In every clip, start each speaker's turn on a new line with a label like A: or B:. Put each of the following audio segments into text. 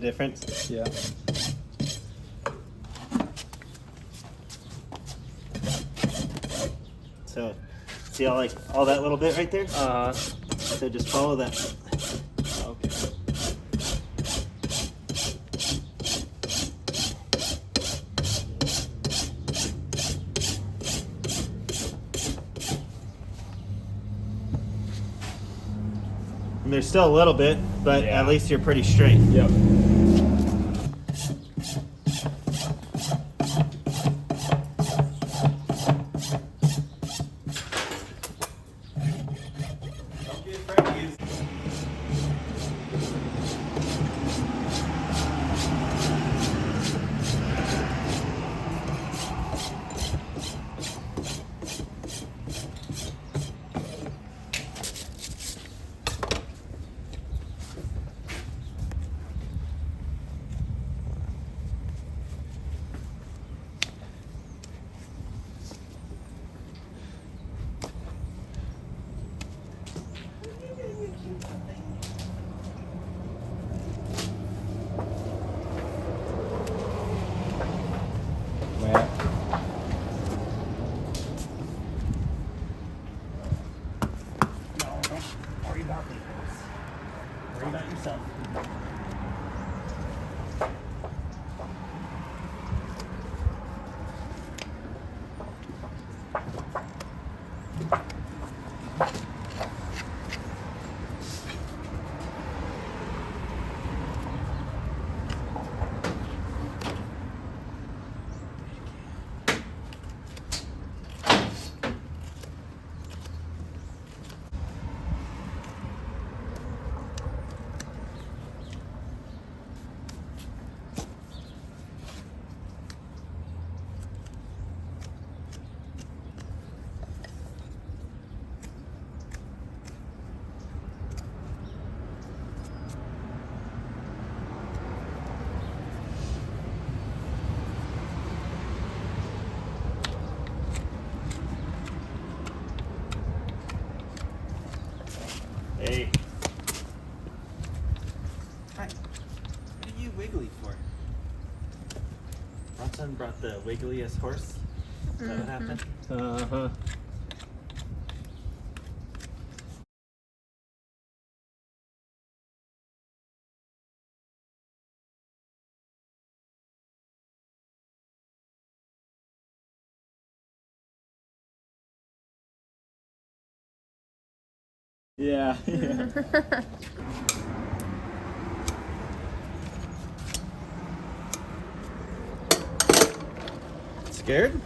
A: difference?
B: Yeah.
A: So, see all that little bit right there?
B: So
A: just follow that.
B: Okay.
A: And there's still a little bit, but
B: Yeah.
A: at least you're pretty straight.
B: Yep. Well,
A: No, don't worry about me. Worry about yourself. Hey. Hi. What are you wiggly for? Bronson brought the wiggliest horse. Is that what happened?
B: uh-huh. Yeah.
A: Scared?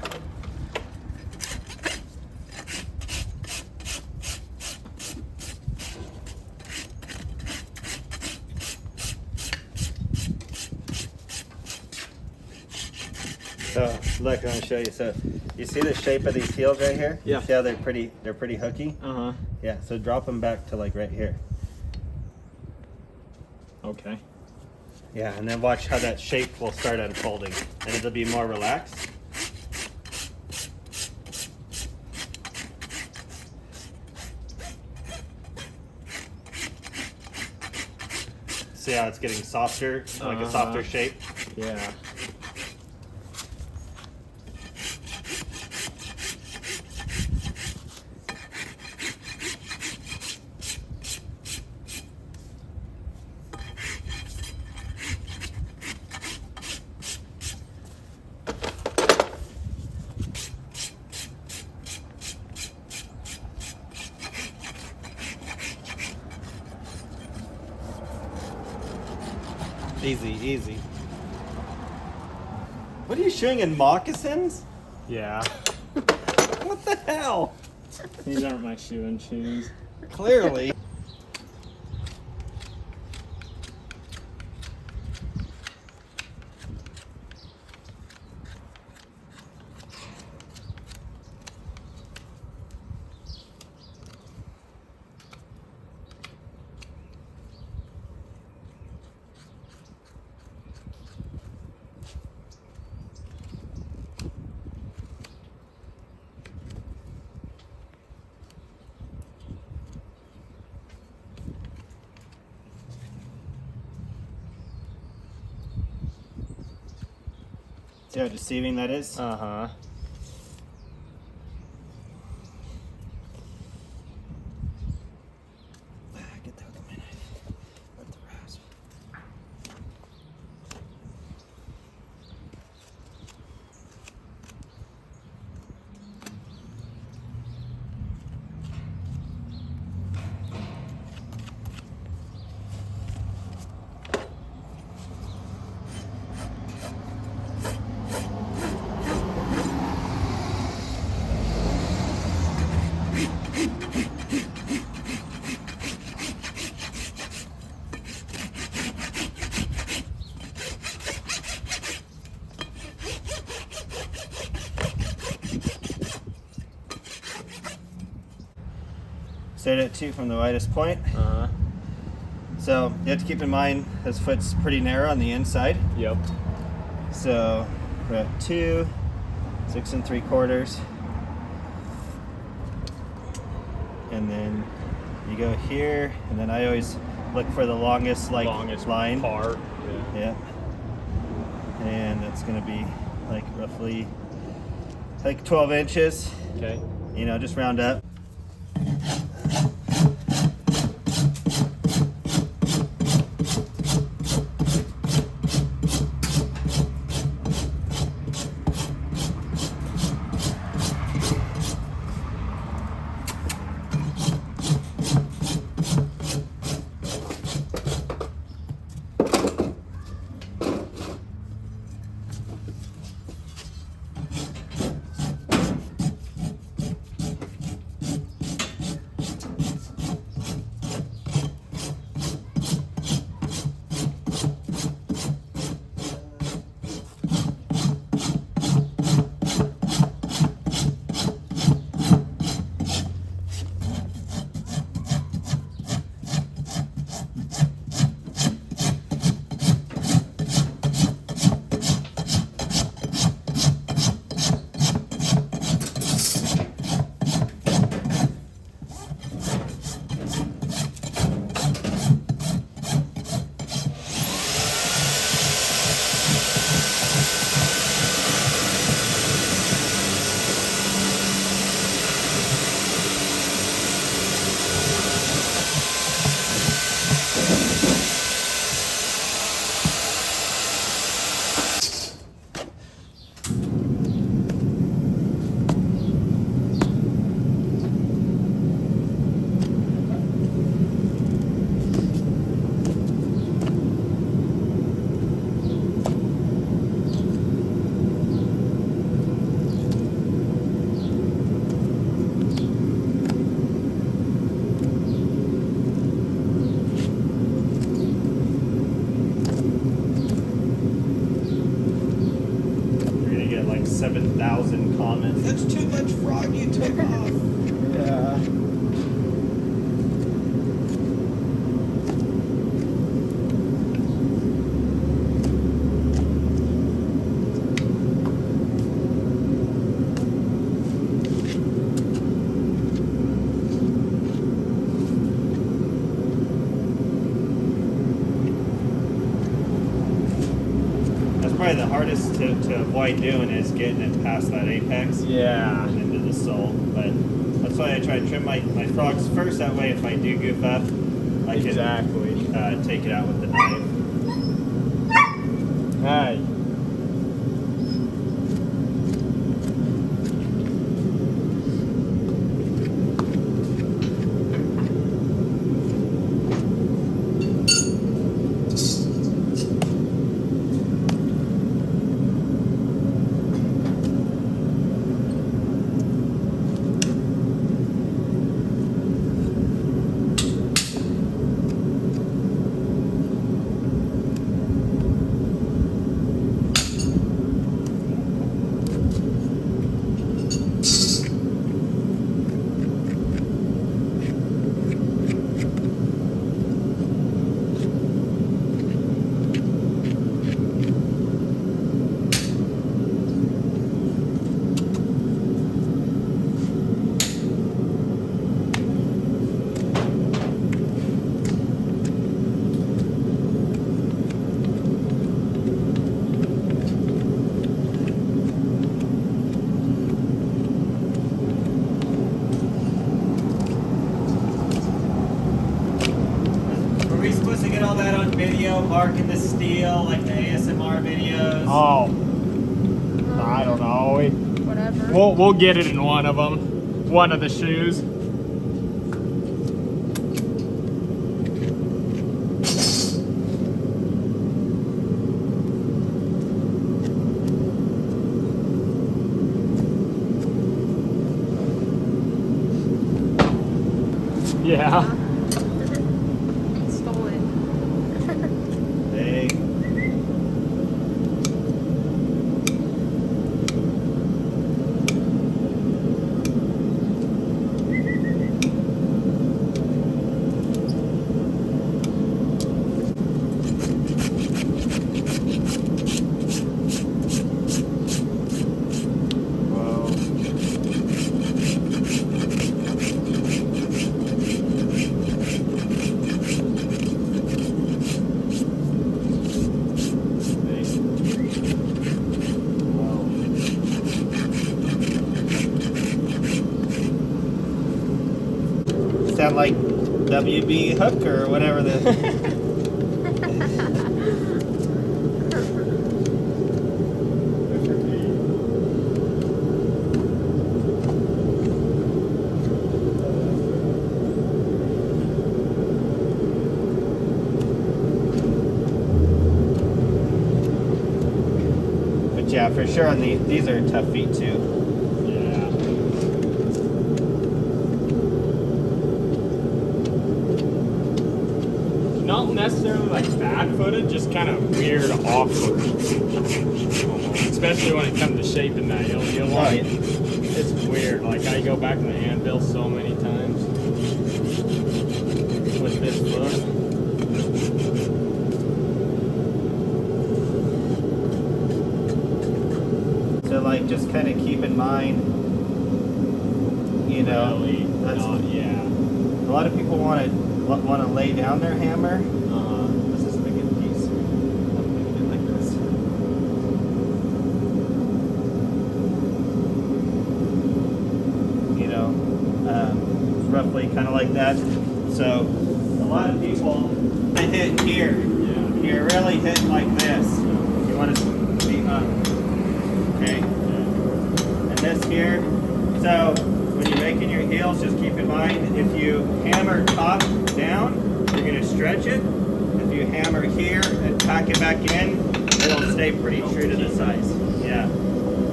A: So look, I'm gonna show you. So you see the shape of these heels right here?
B: Yeah.
A: See how they're pretty hooky?
B: Uh-huh.
A: Yeah, so drop them back to like right here.
B: Okay.
A: Yeah, and then watch how that shape will start unfolding and it'll be more relaxed. See how it's getting softer, like a softer shape?
B: Yeah.
A: Easy, easy. What are you showing in moccasins?
B: Yeah.
A: What the hell?
B: These aren't my shoes.
A: Clearly. See how deceiving that is?
B: Uh-huh.
A: Get that with my knife. Let the rasp. Start at 2 from the widest point.
B: Uh-huh.
A: So you have to keep in mind this foot's pretty narrow on the inside.
B: Yep.
A: So we're at 2, 6 3/4. And then you go here, and then I always look for the longest line.
B: part.
A: Yeah. And that's gonna be like roughly like 12 inches.
B: Okay.
A: You know, just round up. You're gonna get like 7,000 comments.
C: That's too much frog you took off.
A: Yeah. That's probably the hardest to avoid doing is getting it past that apex.
B: Yeah.
A: And into the sole. But that's why I try to trim my frogs first. That way, if I do goof up, I can
B: Exactly.
A: take it out with the knife.
B: Hey.
A: video, Barking the Steel, like the ASMR videos?
B: Oh, I don't know.
D: Whatever.
B: We'll get it in one of them. One of the shoes. Yeah.
D: Stolen.
A: Hey. Sound like WB Hooker or whatever the. But yeah, for sure, on these are tough feet too.
B: Not necessarily like bad footed, just kind of weird, awkward. Especially when it comes to shaping that. You'll like, it's weird. Like I go back in the anvil so many times with this foot.
A: So like, just kind of keep in mind, you know,
B: Really,
A: that's
B: yeah.
A: a lot of people want to lay down their hammer. This is a good piece. I'm making it like this. You know, roughly kind of like that. So a lot of people they hit here.
B: Yeah.
A: You're really hitting like this. You want to be up. Okay. And this here. So when you're making your heels, just keep in mind if you hammer top down, you're going to stretch it. If you hammer here and pack it back in, it'll stay pretty true to the size. Yeah.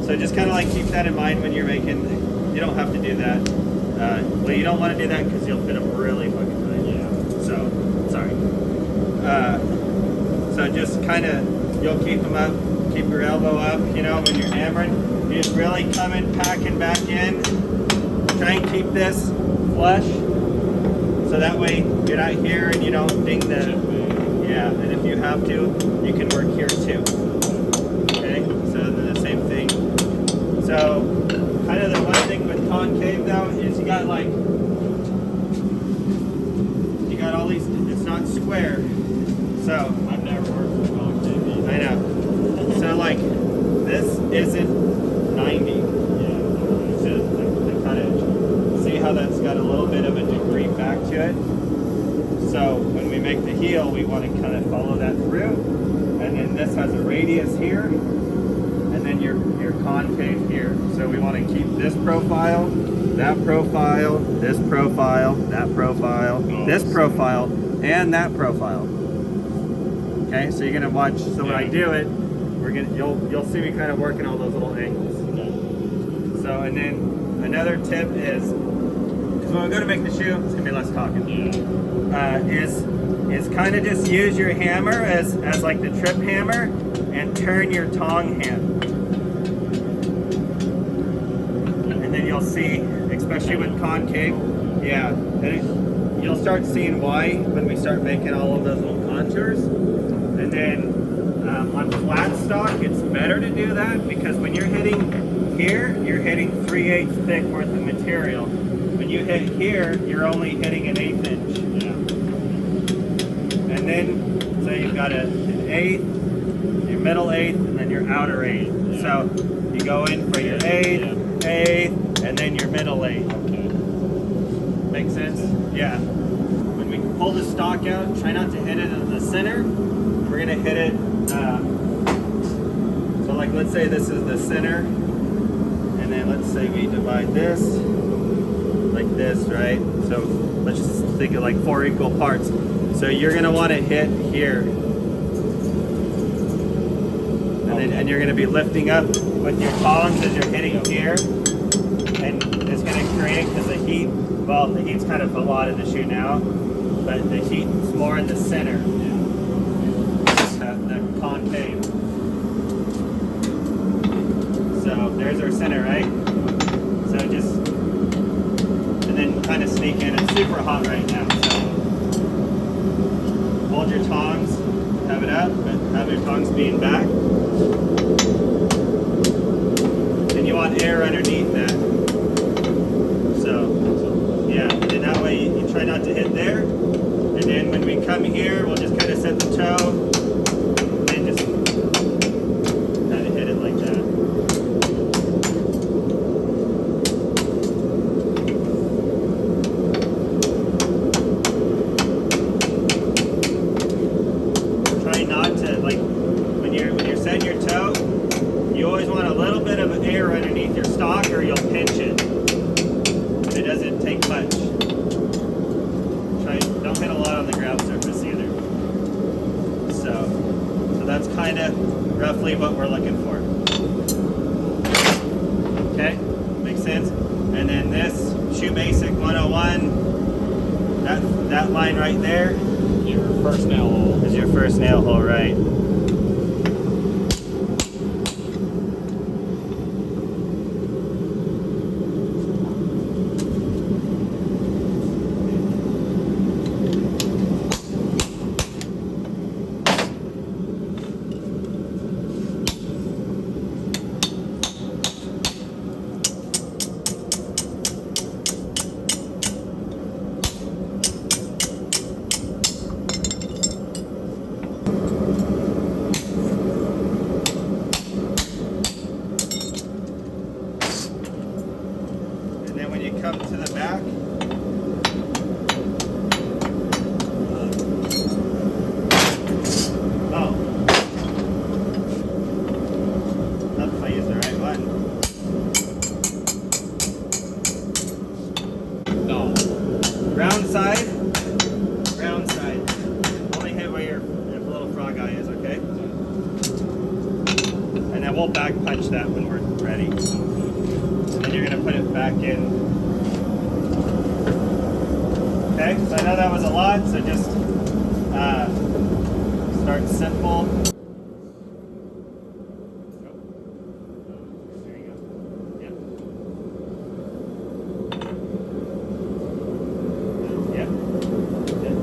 A: So just kind of like keep that in mind when you're making. You don't have to do that. Well, you don't want to do that because you'll fit them really fucking tight.
B: Yeah.
A: So sorry. So just kind of you'll keep them up. Keep your elbow up. You know when you're hammering, you just really come in, packing back in. Try and keep this flush, so that way you're not here and you don't ding the. Yeah, and if you have to, you can work here too. Okay, so then the same thing. So, kind of the one thing with concave though is you got all these. It's not square, so
B: I've never worked with concave either.
A: I know. So like this isn't 90. How that's got a little bit of a degree back to it. So when we make the heel, we want to kind of follow that through. And then this has a radius here, and then your concave here. So we want to keep this profile, that profile, this profile, that profile, this profile, and that profile. Okay, so you're gonna watch. So when I do it, you'll see me kind of working all those little angles.
B: Okay.
A: So and then another tip is. When we go to make the shoe, it's gonna be less talking. Is kind of just use your hammer as like the trip hammer and turn your tong hand, and then you'll see, especially with concave, yeah, you'll start seeing why when we start making all of those little contours. And then on flat stock, it's better to do that because when you're hitting here, you're hitting 3/8 thick worth of material. When you hit here, you're only hitting an 1/8 inch.
B: Yeah.
A: And then, so you've got an 1/8, your middle 1/8, and then your outer 1/8.
B: Yeah.
A: So you go in for your 1/8, and then your middle 1/8.
B: Okay.
A: Make sense? Yeah. When we pull the stock out, try not to hit it in the center. say this is the center, and then let's say we divide this like this, right? So let's just think of like 4 equal parts. So you're gonna want to hit here, and you're gonna be lifting up with your tongs as you're hitting here, and it's gonna create, because the heat, well, the heat's kind of a lot in the shoe now, but the heat's more in the center, the concave. So there's our center, right? So just, and then kind of sneak in. It's super hot right now, so hold your tongs, have it up, but have your tongs being back. And you want air underneath that. So, yeah, and then that way you try not to hit there. And then when we come here, we'll just kind of set the toe, and just kind of hit it like that. Try not to, like, when you're setting your toe, you always want a little bit of air underneath your stock, or you'll pinch it. And it doesn't take much. Don't hit a lot on the ground surface either. So that's kind of roughly what we're looking for. Okay, makes sense. And then this Shoe Basic 101, that line right there,
B: Your first nail hole.
A: is your first nail hole, right? And then when you come to the back, oh, not if I use the right one.
B: No.
A: Round side, round side. Only hit where your little frog eye is, okay? And then we'll back punch that when we're ready. And you're gonna put it back in. Okay, so I know that was a lot, so just start simple. There you go. Yep. Yep.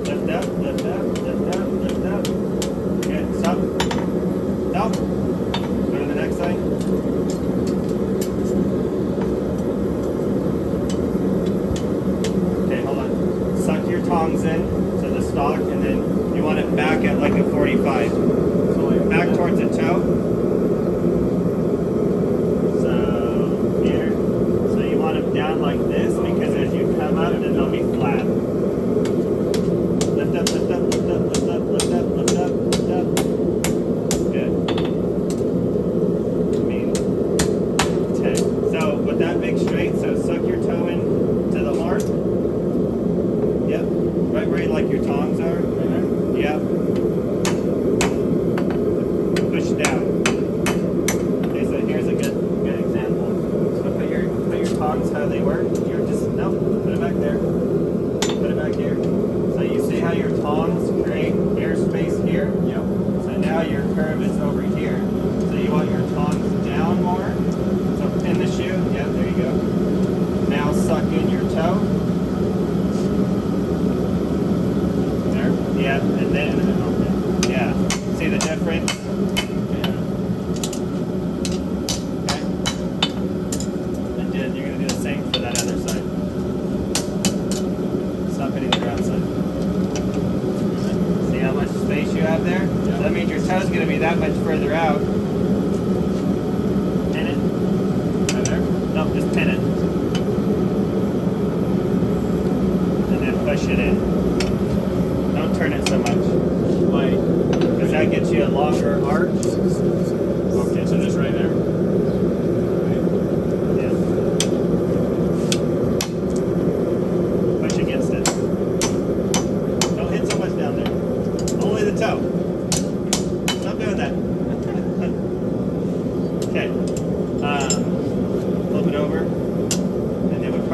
A: Lift up, lift up, lift up, lift up. Good, stop. Stop. Go to the next side. Okay, hold on. Suck your tongs in to the stock, and then you want it back at like a 45. So like back towards the toe. So here. So you want them down like this, because as you come up, then they'll be flat. Lift up, lift up, lift up, lift up, lift up, lift up, lift up. Good. I mean, 10. So with that big straight, so suck your toe in to the horn. Yep. Right where you like your tongs are. Right there. Yep. Push down. Okay, so here's a good example. So put your tongs how they work. You're just put it back there. Put it back here. So you see how your tongs create airspace here?
B: Yep.
A: So now your curve is over here. So you want your tongs down more. So pin the shoe. Yeah, there you go. Now suck in your toe. There. Yeah, and then yeah. See the difference?
B: Yeah.
A: Okay. And then you're gonna do the same for that other side.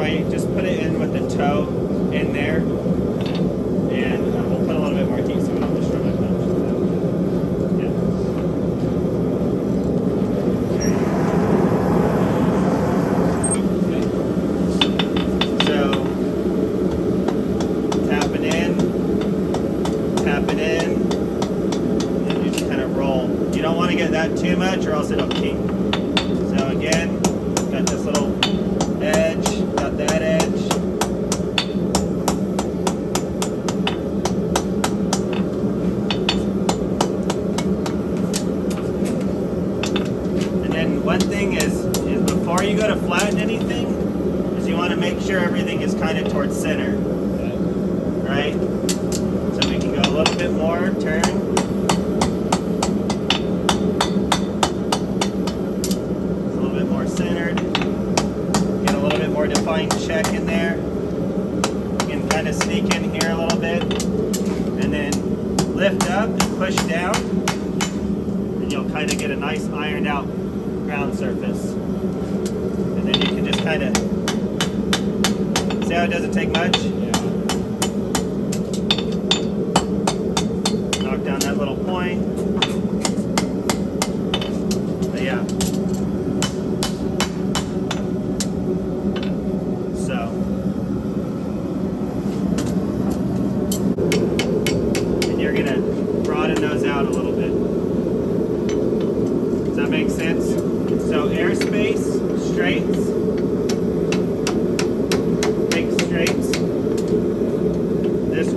A: way, just put it in with the toe in there, and we'll put a little bit more heat so we don't destroy my punch. So, tap it in, and you just kind of roll. You don't want to get that too much or else it'll keep. So again, got this little edge, got that edge. And then one thing is before you go to flatten anything, is you want to make sure everything is kind of towards center. Right? So we can go a little bit more, turn. Centered, get a little bit more defined check in there. You can kind of sneak in here a little bit, and then lift up and push down, and you'll kind of get a nice ironed out ground surface. And then you can just kind of see how it doesn't take much. Knock down that little point. But yeah. Out a little bit. Does that make sense? So airspace, straights, big straights. This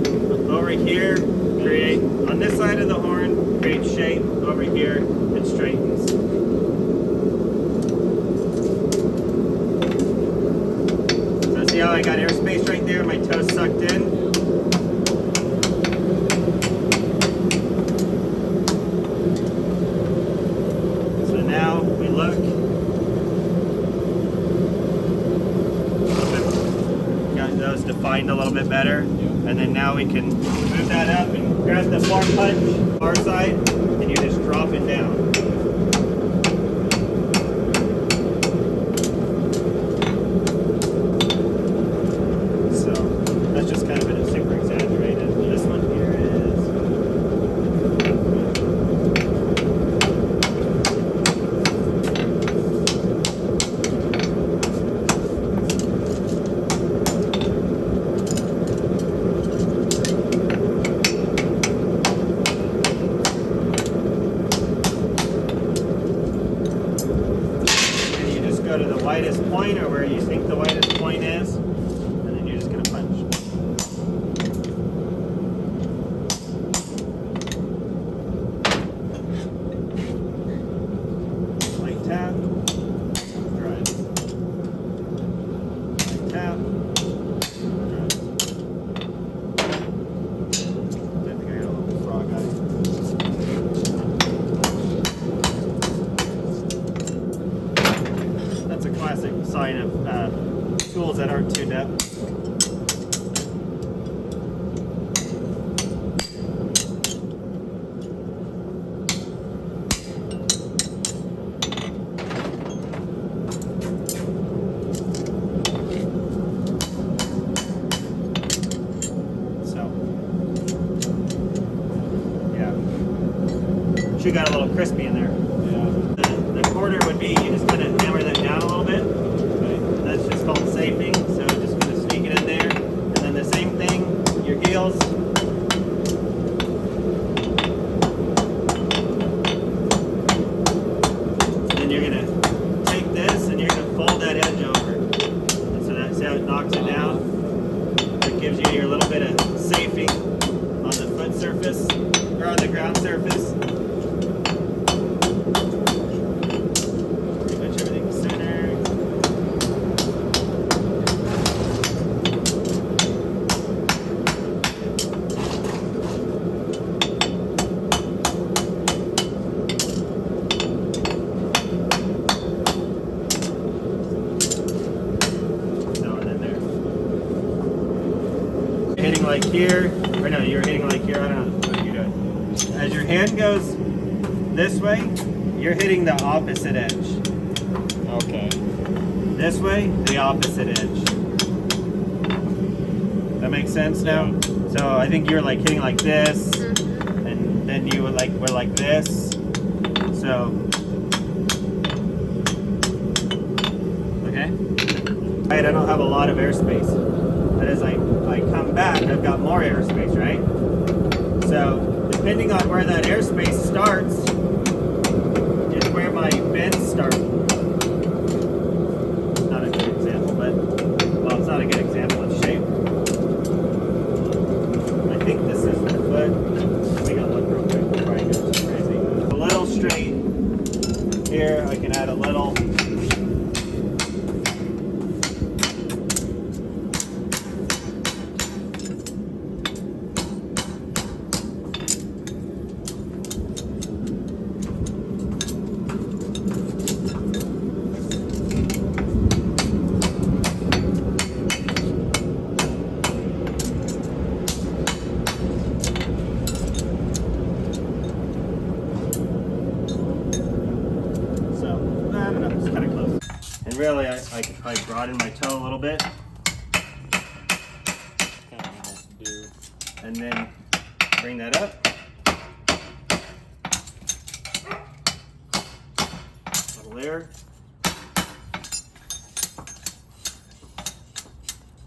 A: over here, create on this side of the horn, create shape. Over here, it straightens. So see how I got airspace right there? My toes sucked in. Defined a little bit better, and then now we can move that up and grab the far punch, far side, and you just drop it down. So that's just kind of a super exaggerated. This one here go to the widest point, or where you think the widest point is, and then you're just going to punch. Light tap, drive. Light tap, drive. I think I got a little frog eye. That's a classic sign of tools that aren't tuned up. So, yeah. She got a little crispy in there. The quarter would be, you just kind of hammer that down a little bit. Okay. That's just called safing. So just going to sneak it in there. And then the same thing, your heels. Then you're going to take this and you're going to fold that edge over. And so that's how it knocks it down. It gives you your little bit of safing on the foot surface, or on the ground surface. Hitting like here, or no, you're hitting like here, I don't know what you're doing. As your hand goes this way, you're hitting the opposite edge.
B: Okay.
A: This way, the opposite edge. That makes sense now? So I think you're like hitting like this, and then you were like this. So, okay. Right, I don't have a lot of airspace. But as I come back, I've got more airspace, right? So depending on where that airspace starts is where my bends start. Not a good example, but well, it's not a good example of shape. I think this is the foot. We gotta look real quick before I go too crazy. A little straight here. I can add a little. Really, I could probably broaden my toe a little bit. And then bring that up. Little there.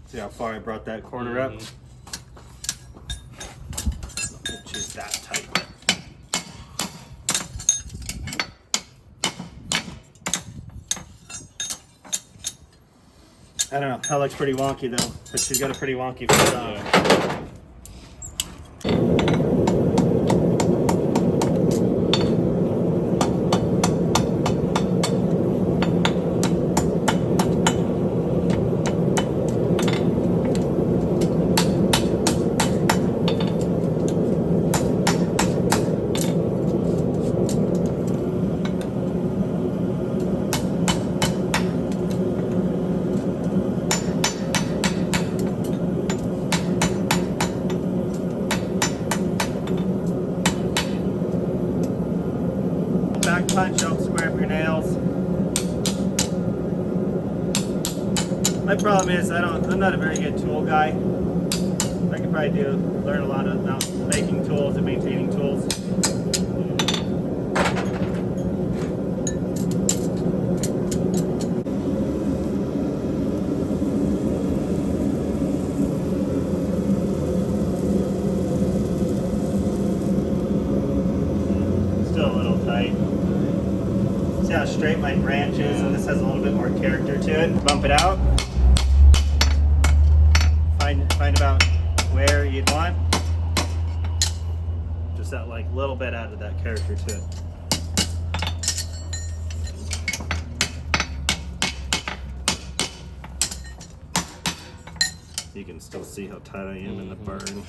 A: See how far I brought that corner up? Just that tight. I don't know, that looks pretty wonky though, but she's got a pretty wonky foot on. Punch, don't square up your nails. My problem is I'm not a very good tool guy. I could probably learn a lot about making tools and maintaining tools. Still a little tight. See how straight my branch is, and this has a little bit more character to it. Bump it out. Find about where you'd want. Just that like little bit out of that character to it. You can still see how tight I am in the burn.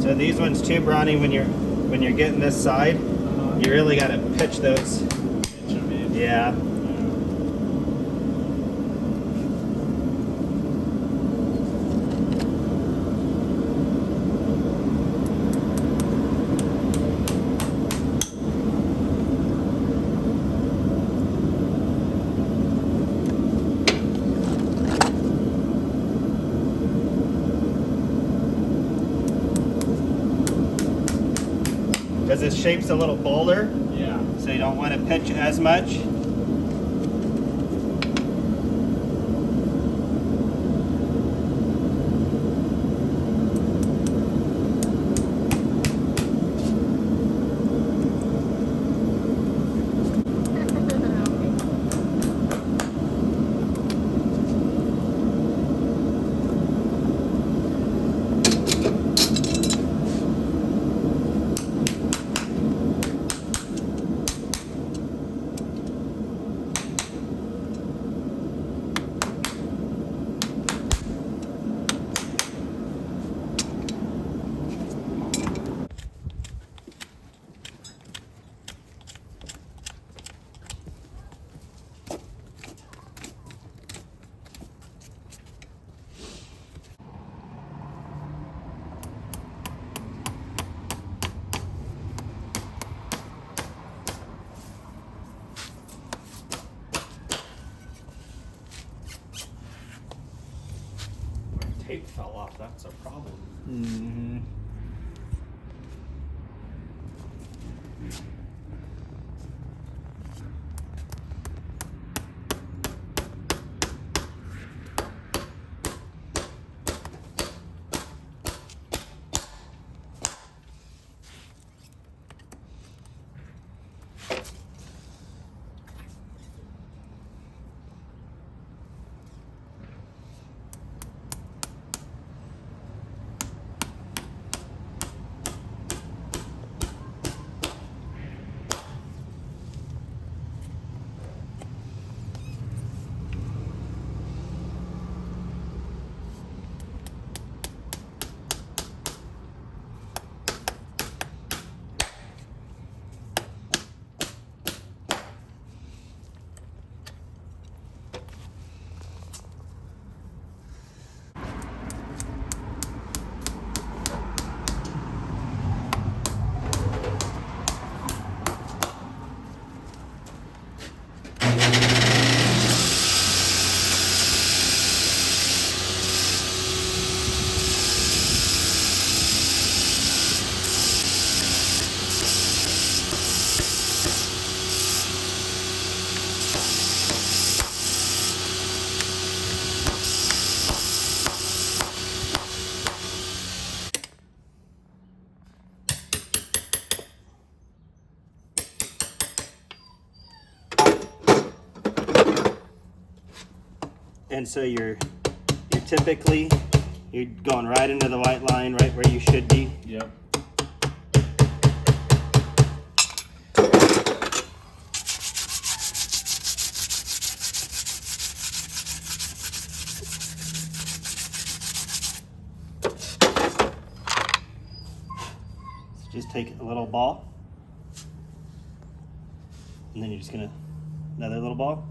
A: So these ones too, Bronny, when you're getting this side, you really got to pitch those. Yeah. Because this shape's a little bolder, so you don't want to pitch as much. tape fell off. That's a problem.
B: Mm-hmm.
A: And so you're typically you're going right into the white line, right where you should be.
B: Yep.
A: So just take a little ball, and then you're just gonna another little ball,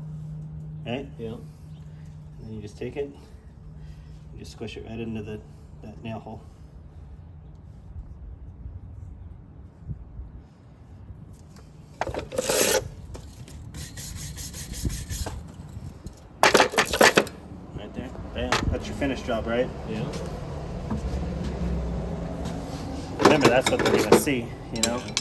A: right?
B: Yep.
A: And then you just take it, you just squish it right into that nail hole. Right there. Bam. That's your finished job, right?
B: Yeah.
A: Remember, that's what they're gonna see, you know?
B: Yeah.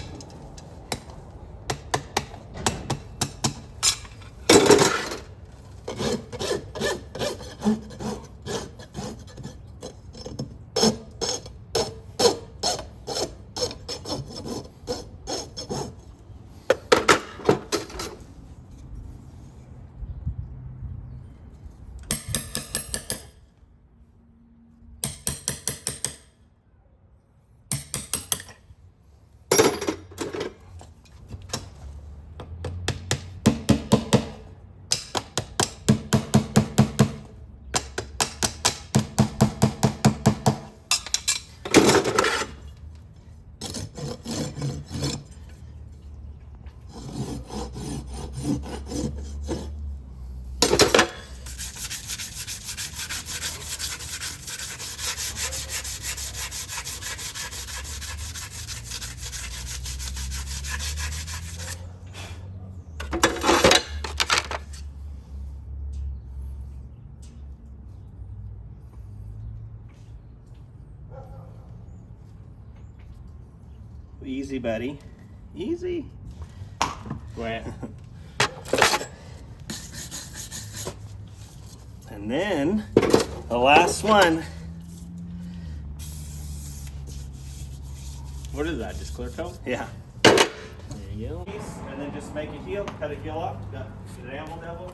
A: Easy, buddy. Easy.
B: Wet.
A: And then the last one.
B: What is that? Just clear coat?
A: Yeah.
B: There you go.
A: And then just make a heel, cut a heel off. Got the enamel devil.